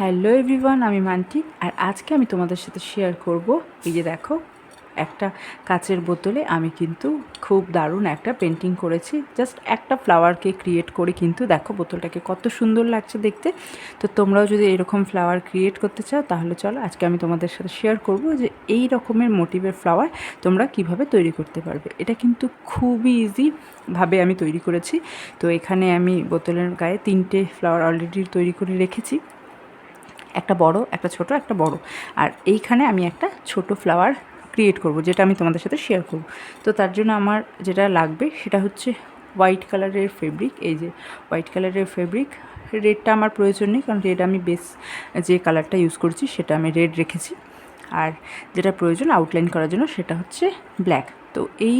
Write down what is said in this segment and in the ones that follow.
Hello everyone, আমি মান্টি। আর আজকে আমি তোমাদের সাথে শেয়ার করব, এই যে দেখো, একটা কাচের বোতলে আমি কিন্তু খুব দারুণ একটা পেন্টিং করেছি। জাস্ট একটা ফ্লাওয়ারকে ক্রিয়েট করে কিন্তু দেখো বোতলটাকে কত সুন্দর লাগছে দেখতে। তো তোমরাও যদি এরকম ফ্লাওয়ার ক্রিয়েট করতে চাও তাহলে চলো আজকে আমি তোমাদের সাথে শেয়ার করব যে এই রকমের মোটিভের ফ্লাওয়ার তোমরা কিভাবে তৈরি করতে পারবে। এটা কিন্তু খুবই ইজিভাবে আমি তৈরি করেছি। তো এখানে আমি বোতলের গায়ে 3টে ফ্লাওয়ার অলরেডি তৈরি করে রেখেছি, একটা বড়, একটা ছোট, একটা বড়। আর এইখানে আমি একটা ছোট ফ্লাওয়ার ক্রিয়েট করব, যেটা আমি তোমাদের সাথে শেয়ার করব। তো তার জন্য আমার যেটা লাগবে সেটা হচ্ছে হোয়াইট কালারের ফেব্রিক। এই যে হোয়াইট কালারের ফেব্রিক, রেডটা আমার প্রয়োজন নেই, কারণ রেড আমি বেস যে কালারটা ইউজ করছি সেটা আমি রেড রেখেছি। আর যেটা প্রয়োজন আউটলাইন করার জন্য সেটা হচ্ছে ব্ল্যাক। তো এই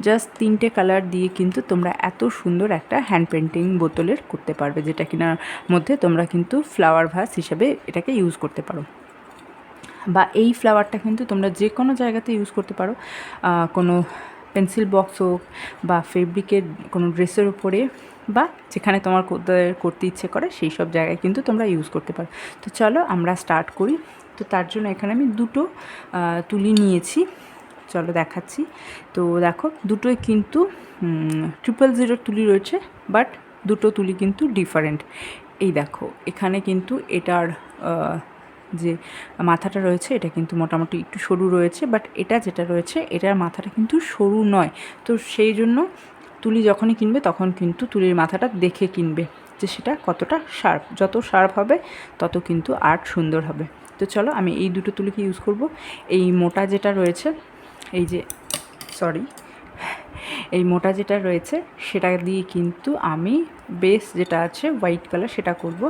জাস্ট 3টে কালার দিয়ে কিন্তু তোমরা এত সুন্দর একটা হ্যান্ড পেন্টিং বোতলের করতে পারবে, যেটা কিনার মধ্যে তোমরা কিন্তু ফ্লাওয়ার ভাস হিসাবে এটাকে ইউজ করতে পারো। বা এই ফ্লাওয়ারটা কিন্তু তোমরা যে কোনো জায়গাতে ইউজ করতে পারো, কোনো পেন্সিল বক্স হোক বা ফেব্রিকের কোনো ড্রেসের উপরে, বা যেখানে তোমার করতে ইচ্ছে করে সেই সব জায়গায় কিন্তু তোমরা ইউজ করতে পারো। তো চলো আমরা স্টার্ট করি। তো তার জন্য এখানে আমি দুটো তুলি নিয়েছি, চলো দেখাচ্ছি। তো দেখো, দুটোই কিন্তু 000 তুলি রয়েছে, বাট দুটো তুলি কিন্তু ডিফারেন্ট। এই দেখো, এখানে কিন্তু এটার যে মাথাটা রয়েছে এটা কিন্তু মোটামুটি একটু সরু রয়েছে, বাট এটা যেটা রয়েছে এটার মাথাটা কিন্তু সরু নয়। তো সেই জন্য তুলি যখনই কিনবে তখন কিন্তু তুলির মাথাটা দেখে কিনবে যে সেটা কতটা শার্প। যত শার্প হবে তত কিন্তু আর্ট সুন্দর হবে। তো চলো আমি এই দুটো তুলিকে ইউজ করব। এই মোটা যেটা রয়েছে, এই যে সরি, এই মোটা যেটা রয়েছে সেটা দিয়ে কিন্তু আমি বেস যেটা আছে হোয়াইট কালার সেটা করব,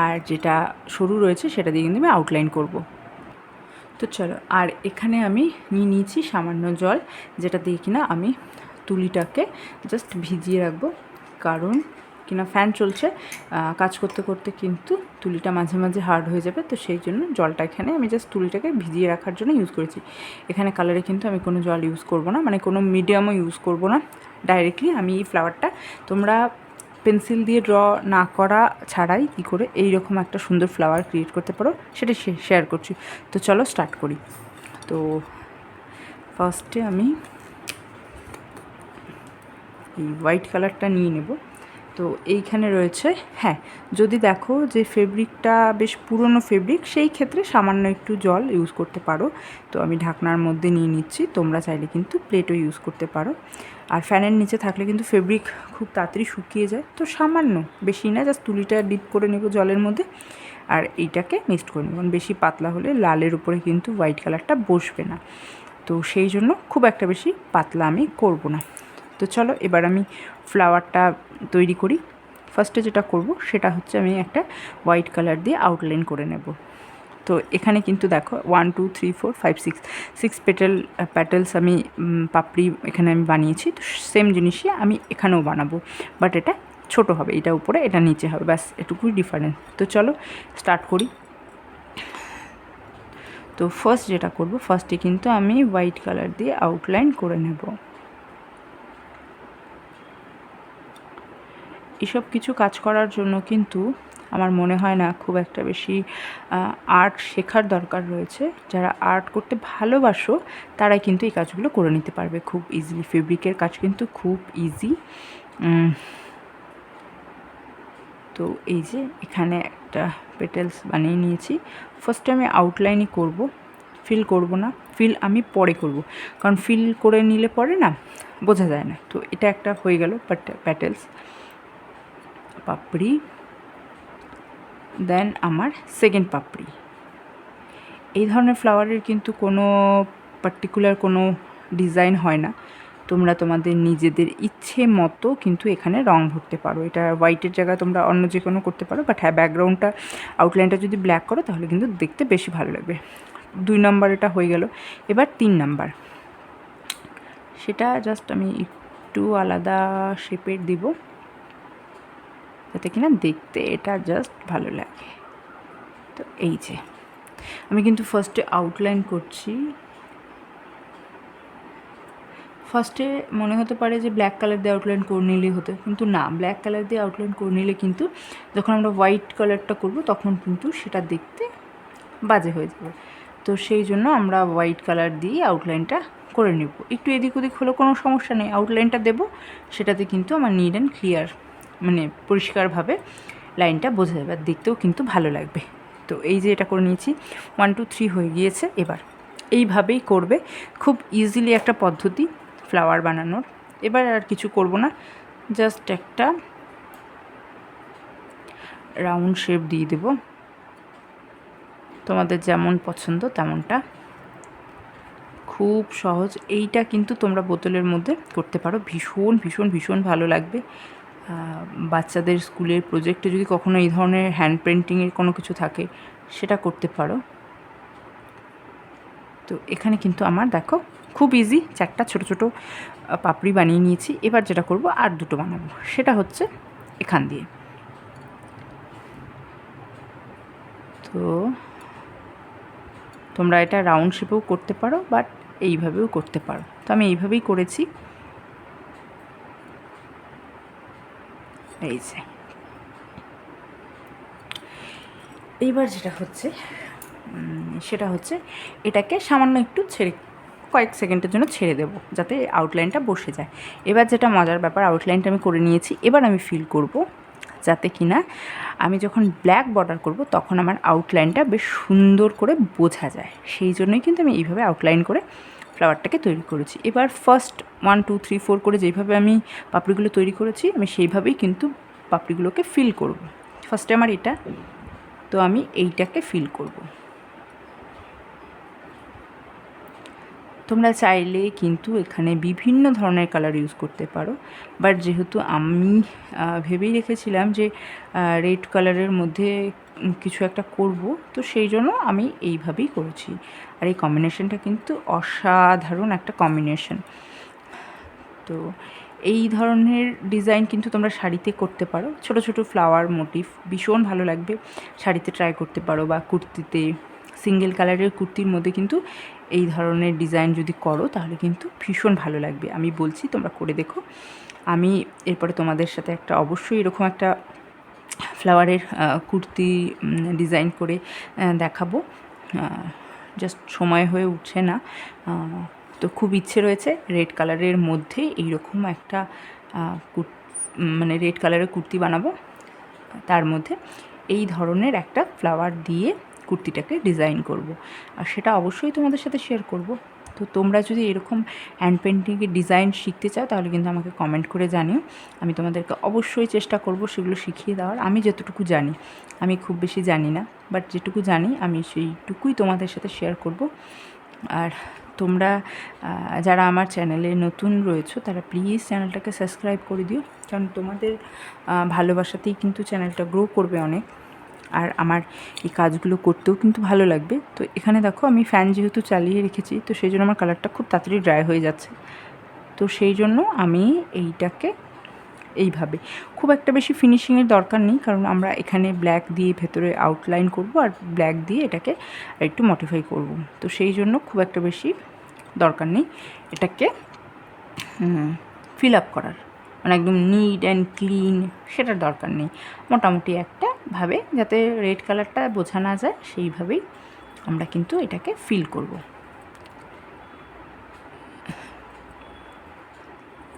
আর যেটা সরু রয়েছে সেটা দিয়ে কিন্তু আমি আউটলাইন করব। তো চলো, আর এখানে আমি নিয়ে নিয়েছি সামান্য জল, যেটা দিয়ে কিনা আমি তুলিটাকে জাস্ট ভিজিয়ে রাখবো। কারণ কিনা ফ্যান চলছে, কাজ করতে করতে কিন্তু তুলিটা মাঝে মাঝে হার্ড হয়ে যাবে। তো সেই জন্য জলটা এখানে আমি জাস্ট তুলিটাকে ভিজিয়ে রাখার জন্য ইউজ করেছি। এখানে কালারে কিন্তু আমি কোনো জল ইউজ করব না, মানে কোনো মিডিয়ামও ইউজ করব না। ডাইরেক্টলি আমি এই ফ্লাওয়ারটা তোমরা পেন্সিল দিয়ে ড্র না করা ছাড়াই কী করে এই রকম একটা সুন্দর ফ্লাওয়ার ক্রিয়েট করতে পারো সেটা শেয়ার করছি। তো চলো স্টার্ট করি। তো ফার্স্টে আমি এই হোয়াইট কালারটা নিয়ে নেব। তো এইখানে রয়েছে, হ্যাঁ, যদি দেখো যে ফেব্রিকটা বেশ পুরনো ফেব্রিক, সেই ক্ষেত্রে সামান্য একটু জল ইউজ করতে পারো। তো আমি ঢাকনার মধ্যে নিয়ে নিচ্ছি, তোমরা চাইলে কিন্তু প্লেটও ইউজ করতে পারো। আর ফ্যানের নিচে থাকলে কিন্তু ফেব্রিক খুব তাড়াতাড়ি শুকিয়ে যায়। তো সামান্য, বেশি না, জাস্ট তুলিটা ডিপ করে নেব জলের মধ্যে, আর এইটাকে মিক্সড করে নেব। বেশি পাতলা হলে লালের উপরে কিন্তু হোয়াইট কালারটা বসবে না। তো সেই জন্য খুব একটা বেশি পাতলা আমি করব না। তো চলো এবার আমি ফ্লাওয়ারটা তৈরি করি। ফার্স্টে যেটা করব সেটা হচ্ছে আমি একটা হোয়াইট কালার দিয়ে আউটলাইন করে নেব। তো এখানে কিন্তু দেখো 1 2 3 4 5 6 6 প্যাটেলস আমি পাপড়ি এখানে আমি বানিয়েছি। তো সেম জিনিসই আমি এখানেও বানাবো, বাট এটা ছোট হবে, এটা উপরে এটা নিচে হবে, ব্যাস এটুকুই ডিফারেন্স। তো চলো স্টার্ট করি। তো ফার্স্ট যেটা করব, ফার্স্টে কিন্তু আমি হোয়াইট কালার দিয়ে আউটলাইন করে নেব। এসব কিছু কাজ করার জন্য কিন্তু আমার মনে হয় না খুব একটা বেশি আর্ট শেখার দরকার রয়েছে। যারা আর্ট করতে ভালোবাসো তারাই কিন্তু এই কাজগুলো করে নিতে পারবে খুব ইজিলি। ফেব্রিকের কাজ কিন্তু খুব ইজি। তো এই যে এখানে একটা পেটেলস বানিয়ে নিয়েছি। ফার্স্টে আমি আউটলাইনই করব, ফিল করব না। ফিল আমি পরে করব, কারণ ফিল করে নিলে পরে না বোঝা যায় না। তো এটা একটা হয়ে গেল প্যাটেলস, পাপড়ি, দেন আমার সেকেন্ড পাপড়ি। এই ধরনের ফ্লাওয়ারের কিন্তু কোনো পার্টিকুলার কোনো ডিজাইন হয় না, তোমরা তোমাদের নিজেদের ইচ্ছে মতো কিন্তু এখানে রং ভরতে পারো। এটা হোয়াইটের জায়গায় তোমরা অন্য যে কোনো করতে পারো, বাট হ্যাঁ, ব্যাকগ্রাউন্ডটা আউটলাইনটা যদি ব্ল্যাক করো তাহলে কিন্তু দেখতে বেশি ভালো লাগবে। 2 নম্বর এটা হয়ে গেল। এবার 3 নাম্বার, সেটা জাস্ট আমি একটু আলাদা শেপের দিব, যাতে কিনা দেখতে এটা জাস্ট ভালো লাগে। তো এই যে আমি কিন্তু ফার্স্টে আউটলাইন করছি, ফার্স্টে মনে হতে পারে যে ব্ল্যাক কালার দিয়ে আউটলাইন করে নিলেই হতো, কিন্তু না, ব্ল্যাক কালার দিয়ে আউটলাইন করে নিলে কিন্তু যখন আমরা হোয়াইট কালারটা করব তখন কিন্তু সেটা দেখতে বাজে হয়ে যাবে। তো সেই জন্য আমরা হোয়াইট কালার দিয়ে আউটলাইনটা করে নেব। একটু এদিক ওদিক হলেও কোনো সমস্যা নেই, আউটলাইনটা দেবো, সেটাতে কিন্তু আমার নিট অ্যান্ড ক্লিয়ার, মানে পরিষ্কারভাবে লাইনটা বোঝা যাবে আর দেখতেও কিন্তু ভালো লাগবে। তো এই যে এটা করে নিয়েছি, 1 2 3 হয়ে গিয়েছে। এবার এইভাবেই করবে, খুব ইজিলি একটা পদ্ধতি ফ্লাওয়ার বানানোর। এবার আর কিছু করব না, জাস্ট একটা রাউন্ড শেপ দিয়ে দেব, তোমাদের যেমন পছন্দ তেমনটা। খুব সহজ, এইটা কিন্তু তোমরা বোতলের মধ্যে করতে পারো, ভীষণ ভীষণ ভীষণ ভালো লাগবে। বাচ্চাদের স্কুলের প্রজেক্টে যদি কখনো এই ধরনের হ্যান্ড পেন্টিংয়ের কোনো কিছু থাকে সেটা করতে পারো। তো এখানে কিন্তু আমার দেখো খুব ইজি 4টা ছোটো ছোটো পাপড়ি বানিয়ে নিয়েছি। এবার যেটা করব আর 2টো বানাবো, সেটা হচ্ছে এখান দিয়ে। তো তোমরা এটা রাউন্ড শেপেও করতে পারো, বাট এইভাবেও করতে পারো। তো আমি এইভাবেই করেছি। এই যে এইবার যেটা হচ্ছে সেটা হচ্ছে এটাকে সামান্য একটু ছেড়ে, কয়েক সেকেন্ডের জন্য ছেড়ে দেবো যাতে আউটলাইনটা বসে যায়। এবার যেটা মজার ব্যাপার, আউটলাইনটা আমি করে নিয়েছি। এবার আমি ফিল করব যাতে কি না আমি যখন ব্ল্যাক বর্ডার করব তখন আমার আউটলাইনটা বেশ সুন্দর করে বোঝা যায়। সেই জন্যই কিন্তু আমি এইভাবে আউটলাইন করে ফ্লাওয়ারটাকে তৈরি করেছি। এবার ফার্স্ট 1 2 3 4 করে যেইভাবে আমি পাপড়িগুলো তৈরি করেছি, আমি সেইভাবেই কিন্তু পাপড়িগুলোকে ফিল করব। ফার্স্টে আমার এটা, তো আমি এইটাকে ফিল করব। তোমরা চাইলে কিন্তু এখানে বিভিন্ন ধরনের কালার ইউজ করতে পারো, বাট যেহেতু আমি ভেবেই রেখেছিলাম যে রেড কালারের মধ্যে কিছু একটা করব, তো সেই জন্য আমি এইভাবেই করেছি। আর এই কম্বিনেশনটা কিন্তু অসাধারণ একটা কম্বিনেশন। তো এই ধরনের ডিজাইন কিন্তু তোমরা শাড়িতে করতে পারো, ছোট ছোট ফ্লাওয়ার মোটিভ ভীষণ ভালো লাগবে। শাড়িতে ট্রাই করতে পারো বা কুর্তিতে, সিঙ্গেল কালারের কুর্তির মধ্যে কিন্তু এই ধরনের ডিজাইন যদি করো তাহলে কিন্তু ভীষণ ভালো লাগবে। আমি বলছি তোমরা করে দেখো। আমি এরপরে তোমাদের সাথে একটা অবশ্যই এরকম একটা ফ্লাওয়ারের কুর্তি ডিজাইন করে দেখাবো, জাস্ট সময় হয়ে উঠছে না। তো খুব ইচ্ছে রয়েছে রেড কালারের মধ্যে এইরকম একটা মানে রেড কালারের কুর্তি বানাবো, তার মধ্যে এই ধরনের একটা ফ্লাওয়ার দিয়ে কুর্তিটাকে ডিজাইন করব। আর সেটা অবশ্যই তোমাদের সাথে শেয়ার করব। তো তোমরা যদি এরকম হ্যান্ড পেন্টিংয়ের ডিজাইন শিখতে চাও তাহলে কিন্তু আমাকে কমেন্ট করে জানিও, আমি তোমাদেরকে অবশ্যই চেষ্টা করব সেগুলো শিখিয়ে দেওয়ার। আমি যতটুকু জানি, আমি খুব বেশি জানি না, বাট যেটুকু জানি আমি সেইটুকুই তোমাদের সাথে শেয়ার করব। আর তোমরা যারা আমার চ্যানেলে নতুন রয়েছো তারা প্লিজ চ্যানেলটাকে সাবস্ক্রাইব করে দিও, কারণ তোমাদের ভালোবাসাতেই কিন্তু চ্যানেলটা গ্রো করবে অনেক। আর আমার এই কাজগুলো করতেও কিন্তু ভালো লাগবে। তো এখানে দেখো আমি ফ্যান যেহেতু চালিয়ে রেখেছি, তো সেই জন্য আমার কালারটা খুব তাড়াতাড়ি ড্রাই হয়ে যাচ্ছে। তো সেই জন্য আমি এইটাকে এইভাবে, খুব একটা বেশি ফিনিশিংয়ের দরকার নেই, কারণ আমরা এখানে ব্ল্যাক দিয়ে ভেতরে আউটলাইন করব আর ব্ল্যাক দিয়ে এটাকে একটু মডিফাই করব। তো সেই জন্য খুব একটা বেশি দরকার নেই এটাকে ফিল আপ করার, মানে একদম নিট অ্যান্ড ক্লিন সেটার দরকার নেই। মোটামুটি একটা ভাবে যাতে রেড কালারটা বোঝা না যায় সেইভাবেই আমরা কিন্তু এটাকে ফিল করব।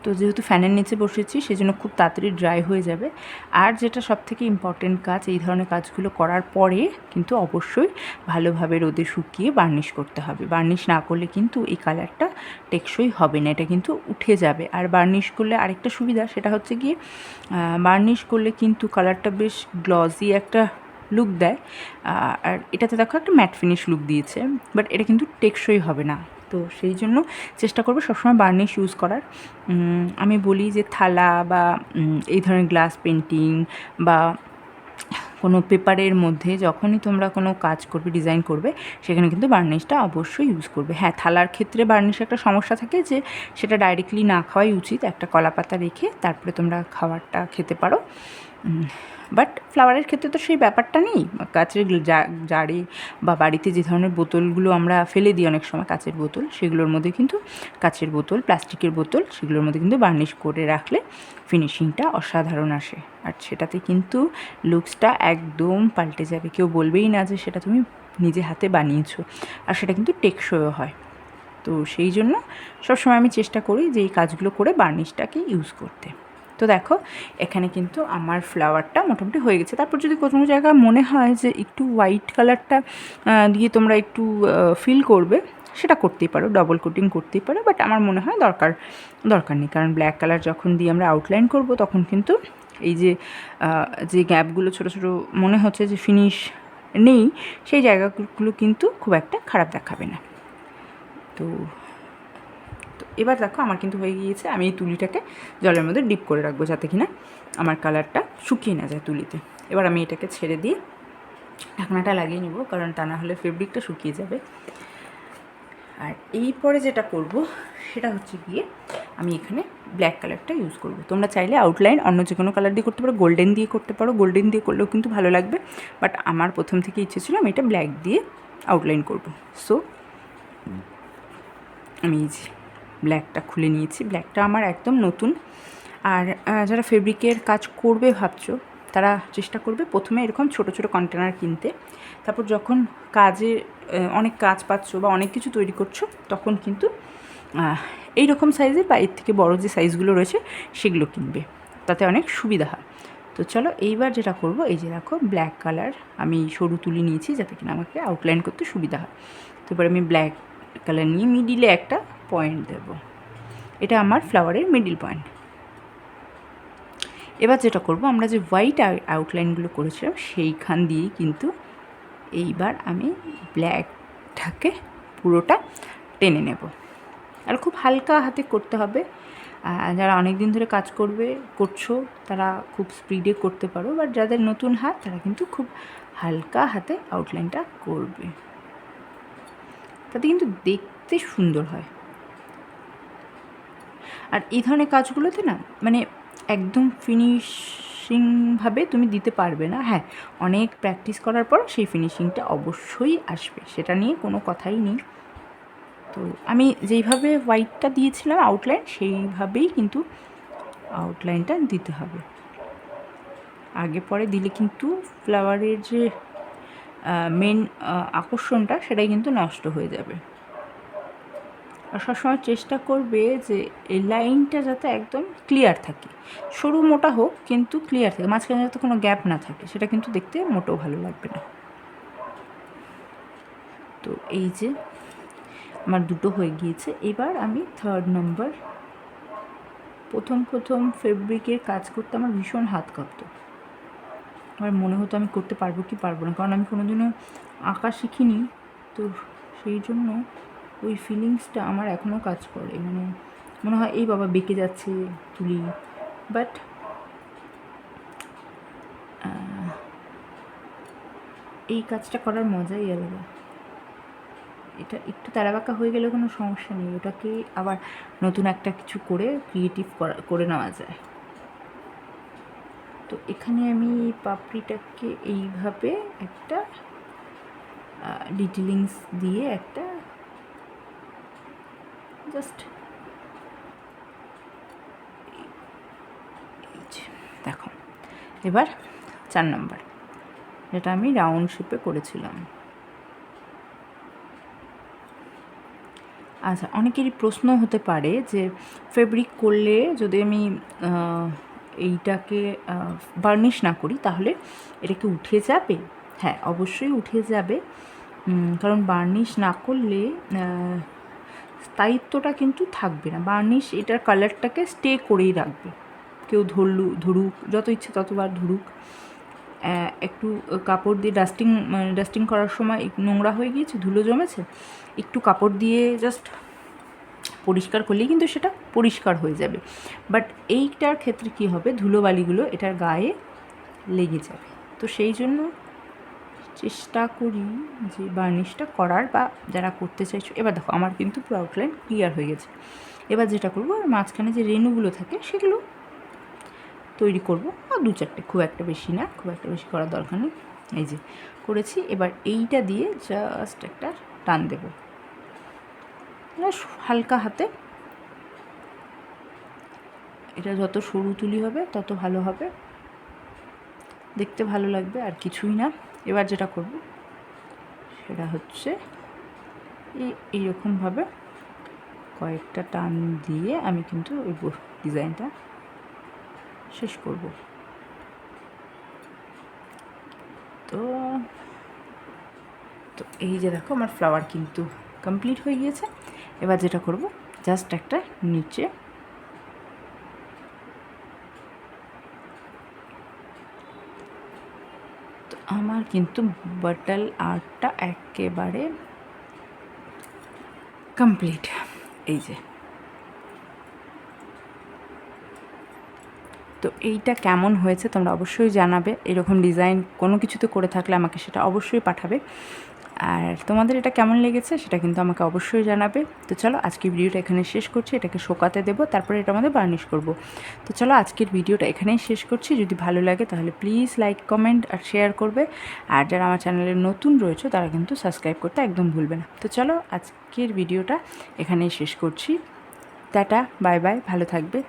তো যেহেতু ফ্যানের নিচে বসেছি সেজন্য খুব তাড়াতাড়ি ড্রাই হয়ে যাবে। আর যেটা সবথেকে ইম্পর্টেন্ট কাজ, এই ধরনের কাজগুলো করার পরে কিন্তু অবশ্যই ভালোভাবে রোদে শুকিয়ে বার্নিশ করতে হবে। বার্নিশ না করলে কিন্তু এই কালারটা টেকসই হবে না, এটা কিন্তু উঠে যাবে। আর বার্নিশ করলে আরেকটা সুবিধা, সেটা হচ্ছে গিয়ে বার্নিশ করলে কিন্তু কালারটা বেশ গ্লসি একটা লুক দেয়। আর এটাতে দেখো একটা ম্যাট ফিনিশ লুক দিয়েছে, বাট এটা কিন্তু টেকসই হবে না। তো সেই জন্য চেষ্টা করবো সবসময় বার্নিশ ইউজ করার। আমি বলি যে থালা বা এই ধরনের গ্লাস পেন্টিং বা কোনো পেপারের মধ্যে যখনই তোমরা কোনো কাজ করবে, ডিজাইন করবে, সেখানে কিন্তু বার্নিশটা অবশ্যই ইউজ করবে। হ্যাঁ, থালার ক্ষেত্রে বার্নিশের একটা সমস্যা থাকে যে সেটা ডাইরেক্টলি না খাওয়াই উচিত, একটা কলা পাতা রেখে তারপরে তোমরা খাবারটা খেতে পারো। বাট ফ্লাওয়ারের ক্ষেত্রে তো সেই ব্যাপারটা নেই। কাচের জারে বা বাড়িতে যে ধরনের বোতলগুলো আমরা ফেলে দিই অনেক সময়, কাচের বোতল, সেগুলোর মধ্যে কিন্তু, কাচের বোতল, প্লাস্টিকের বোতল, সেগুলোর মধ্যে কিন্তু বার্নিশ করে রাখলে ফিনিশিংটা অসাধারণ আসে। আর সেটাতে কিন্তু লুকসটা একদম পাল্টে যাবে, কেউ বলবেই না যে সেটা তুমি নিজে হাতে বানিয়েছো। আর সেটা কিন্তু টেকসইও হয়। তো সেই জন্য সবসময় আমি চেষ্টা করি যে এই কাজগুলো করে বার্নিশটাকে ইউজ করতে। তো দেখো এখানে কিন্তু আমার ফ্লাওয়ারটা মোটামুটি হয়ে গেছে। তারপর যদি কোনো জায়গায় মনে হয় যে একটু হোয়াইট কালারটা দিয়ে তোমরা একটু ফিল করবে, সেটা করতেই পারো, ডবল কোটিং করতেই পারো। বাট আমার মনে হয় দরকার নেই, কারণ ব্ল্যাক কালার যখন দিয়ে আমরা আউটলাইন করব তখন কিন্তু এই যে যে গ্যাপগুলো ছোটো ছোটো মনে হচ্ছে যে ফিনিশ নেই, সেই জায়গাগুলো কিন্তু খুব একটা খারাপ দেখাবে না। তো এবার দেখো আমার কিন্তু হয়ে গিয়েছে। আমি এই তুলিটাকে জলের মধ্যে ডিপ করে রাখবো যাতে কিনা আমার কালারটা শুকিয়ে না যায় তুলিতে। এবার আমি এটাকে ছেড়ে দিয়ে ঢাকনাটা লাগিয়ে নেব, কারণ তা না হলে ফেব্রিকটা শুকিয়ে যাবে। আর এই পরে যেটা করব সেটা হচ্ছে গিয়ে আমি এখানে ব্ল্যাক কালারটা ইউজ করব। তোমরা চাইলে আউটলাইন অন্য যে কোনো কালার দিয়ে করতে পারো, গোল্ডেন দিয়ে করতে পারো, গোল্ডেন দিয়ে করলেও কিন্তু ভালো লাগবে। বাট আমার প্রথম থেকে ইচ্ছে ছিল আমি এটা ব্ল্যাক দিয়ে আউটলাইন করব। সো আমি এই যে ব্ল্যাকটা খুলে নিয়েছি। ব্ল্যাকটা আমার একদম নতুন। আর যারা ফেব্রিকের কাজ করবে ভাবছো, তারা চেষ্টা করবে প্রথমে এরকম ছোটো ছোটো কন্টেনার কিনতে। তারপর যখন কাজে অনেক কাজ পাচ্ছ বা অনেক কিছু তৈরি করছো, তখন কিন্তু এই রকম সাইজের বা এর থেকে বড়ো যে সাইজগুলো রয়েছে সেগুলো কিনবে, তাতে অনেক সুবিধা হয়। তো চলো এইবার যেটা করব, এই যে দেখো ব্ল্যাক কালার আমি সরু তুলি নিয়েছি যাতে কিনা আমাকে আউটলাইন করতে সুবিধা হয়। তো এবার আমি ব্ল্যাক কালার নিয়ে মিডিলে একটা পয়েন্ট দেব। এটা আমার ফ্লাওয়ারের মিডিল পয়েন্ট। এবার যেটা করব, আমরা যে হোয়াইট আউটলাইনগুলো করেছিলাম সেইখান দিয়েই কিন্তু এইবার আমি ব্ল্যাকটাকে পুরোটা টেনে নেব। আর খুব হালকা হাতে করতে হবে। যারা অনেক দিন ধরে কাজ করছো তারা খুব স্পিডে করতে পারো, বাট যাদের নতুন হাত তারা কিন্তু খুব হালকা হাতে আউটলাইনটা করবে, তাতে কিন্তু দেখতে সুন্দর হয়। আর এই ধরনের কাজগুলোতে না মানে একদম ফিনিশিংভাবে তুমি দিতে পারবে না। হ্যাঁ, অনেক প্র্যাকটিস করার পর সেই ফিনিশিংটা অবশ্যই আসবে, সেটা নিয়ে কোনো কথাই নেই। তো আমি যেইভাবে হোয়াইটটা দিয়েছিলাম আউটলাইন, সেইভাবেই কিন্তু আউটলাইনটা দিতে হবে। আগে পরে দিলে কিন্তু ফ্লাওয়ারের যে মেন আকর্ষণটা সেটাই কিন্তু নষ্ট হয়ে যাবে। আর সবসময় চেষ্টা করবে যে এই লাইনটা যাতে একদম ক্লিয়ার থাকে, সরু মোটা হোক কিন্তু ক্লিয়ার থাকে, মাঝখানে যাতে কোনো গ্যাপ না থাকে, সেটা কিন্তু দেখতে মোটেও ভালো লাগবে না। তো এই যে আমার দুটো হয়ে গিয়েছে। এবার আমি থার্ড নাম্বার। প্রথম ফেব্রিকের কাজ করতে আমার ভীষণ হাত কাঁপতো, আমার মনে হতো আমি করতে পারবো কি পারবো না, কারণ আমি কোনোদিনও আঁকা শিখিনি। তো সেই জন্য ওই ফিলিংসটা আমার এখনও কাজ করে, মানে মনে হয় এই বাবা বেঁকে যাচ্ছে তুলি। বাট এই কাজটা করার মজাই আলাদা। এটা একটু তাড়াবাঁকা হয়ে গেলে কোনো সমস্যা নেই, ওটাকে আবার নতুন একটা কিছু করে ক্রিয়েটিভ করে নেওয়া যায়। তো এখানে আমি পাপড়িটাকে এইভাবে একটা ডিটেলিংস দিয়ে একটা জাস্ট দেখো। এবার 4 নম্বর, যেটা আমি রাউন্ড শেপে করেছিলাম। আচ্ছা, অনেকেরই প্রশ্ন হতে পারে যে ফেব্রিক করলে যদি আমি এইটাকে বার্নিশ না করি তাহলে এটা কি উঠে যাবে? হ্যাঁ, অবশ্যই উঠে যাবে, কারণ বার্নিশ না করলে স্থায়িত্বটা কিন্তু থাকবে না। বার্নিশ এটার কালারটাকে স্টে করেই রাখবে। কেউ ধরুক, যত ইচ্ছে ততবার ধরুক, একটু কাপড় দিয়ে ডাস্টিং করার সময় নোংরা হয়ে গিয়েছে, ধুলো জমেছে, একটু কাপড় দিয়ে জাস্ট পরিষ্কার করলেই কিন্তু সেটা পরিষ্কার হয়ে যাবে। বাট এইটার ক্ষেত্রে কী হবে, ধুলোবালিগুলো এটার গায়ে লেগে যাবে। তো সেই জন্য চেষ্টা করি যে বার্নিশটা করার, বা যারা করতে চাইছো। এবার দেখো আমার কিন্তু পুরো আউটলাইন ক্লিয়ার হয়ে গেছে। এবার যেটা করবো, মাঝখানে যে রেণুগুলো থাকে সেগুলো তৈরি করব, আর 2-4টে, খুব একটা বেশি না, খুব একটা বেশি করার দরকার নেই। এই যে করেছি, এবার এইটা দিয়ে জাস্ট একটা টান দেব হালকা হাতে। এটা যত সরু তুলি হবে তত ভালো হবে, দেখতে ভালো লাগবে, আর কিছুই না। এবার যেটা করব সেটা হচ্ছে এইরকমভাবে কয়েকটা টান দিয়ে আমি কিন্তু ওই ডিজাইনটা শেষ করব। তো তো এই যে দেখো আমার ফ্লাওয়ার কিন্তু কমপ্লিট হয়ে গিয়েছে। এবার যেটা করব জাস্ট একটা নিচে তো আমার কিন্তু বাটল আর্টটা একেবারে কমপ্লিট। এই যে, তো এইটা কেমন হয়েছে তোমরা অবশ্যই জানাবে। এরকম ডিজাইন কোনো কিছুতে করে থাকলে আমাকে সেটা অবশ্যই পাঠাবে, আর তোমাদের এটা কেমন লেগেছে সেটা কিন্তু আমাকে অবশ্যই জানাবে। তো চলো আজকের ভিডিওটা এখানে শেষ করছি, এটাকে শোকাতে দেবো, তারপরে এটা আমাদের বার্নিশ করব। তো চলো আজকের ভিডিওটা এখানেই শেষ করছি। যদি ভালো লাগে তাহলে প্লিজ লাইক, কমেন্ট আর শেয়ার করবে, আর যারা আমার চ্যানেলে নতুন রয়েছে তারা কিন্তু সাবস্ক্রাইব করতে একদম ভুলবে না। তো চলো আজকের ভিডিওটা এখানেই শেষ করছি। টাটা, বাই বাই, ভালো থাকবে।